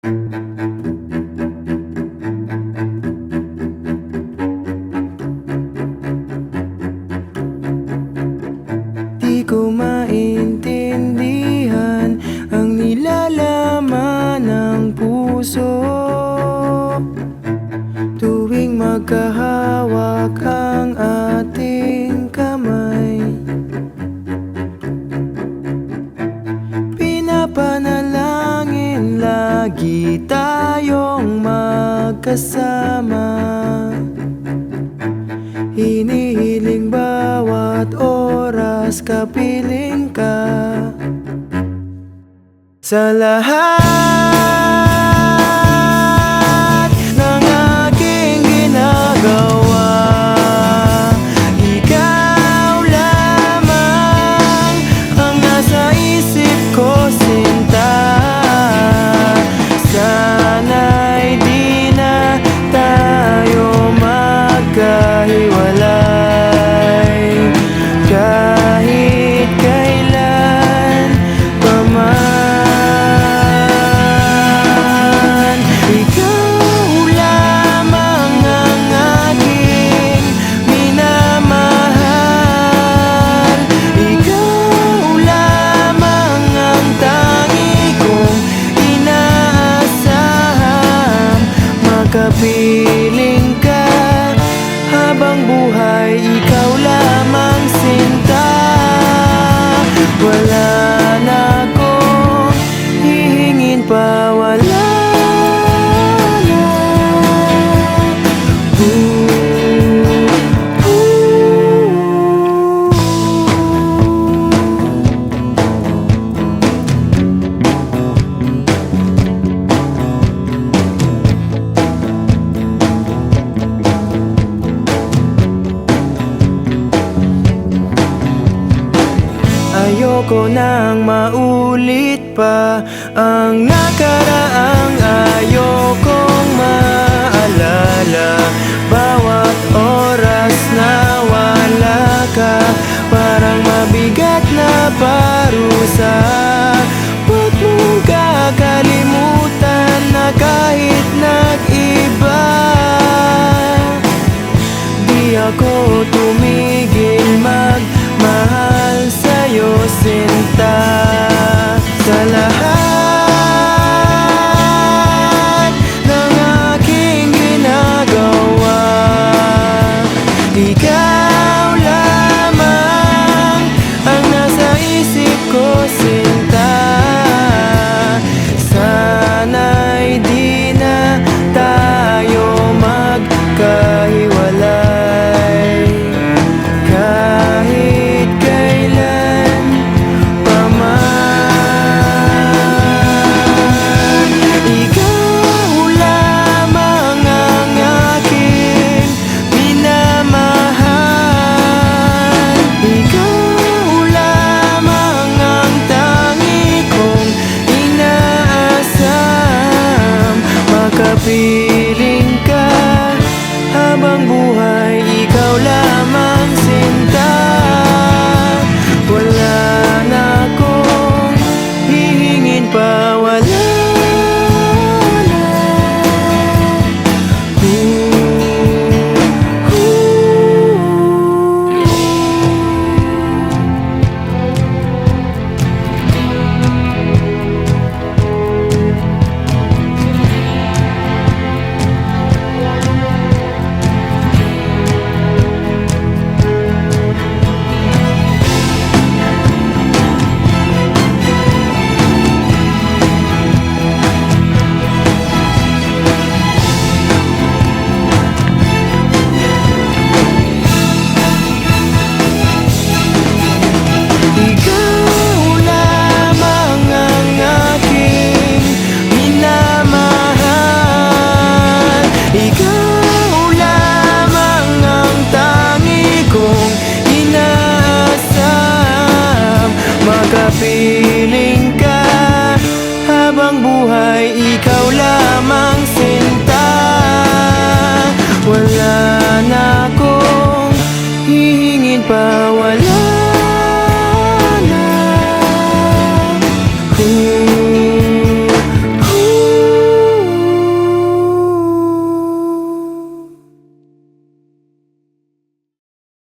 Di ko maintindihan ang nilalaman ng puso tuwing magkahawak ang ating kamay. Pinapanalangin lagi tayong magkasama, hinihiling bawat oras kapiling ka. Sa lahat ng aking ginagawa, ikaw lamang ang nasa isip ko, sinta. Sana'y di na tayo magkahiwalay kahit kailan pa man. Ikaw lamang ang aking minamahal, ikaw lamang ang tangi kong inaasahan. Makapiling ka habang buhay, ikaw lamang, sinta. Wala na akong hihingin pa, wala na. Ayoko nang maulit pa ang nakaraang ayokong maalala. Bawat oras na wala ka, parang mabigat na parusa. Huwag mong kakalimutan na kahit nag-iba, di ako tumigil magmahal sa'yo, sinta. Sa lahat ng aking ginagawa, ikaw lamang ang nasa isip ko, sinta. Sana'y di na tayo magkahiwalay kahit kailan pa man. Ikaw lamang ang aking minamahal, ikaw lamang ang tangi kong inaasam. Makapiling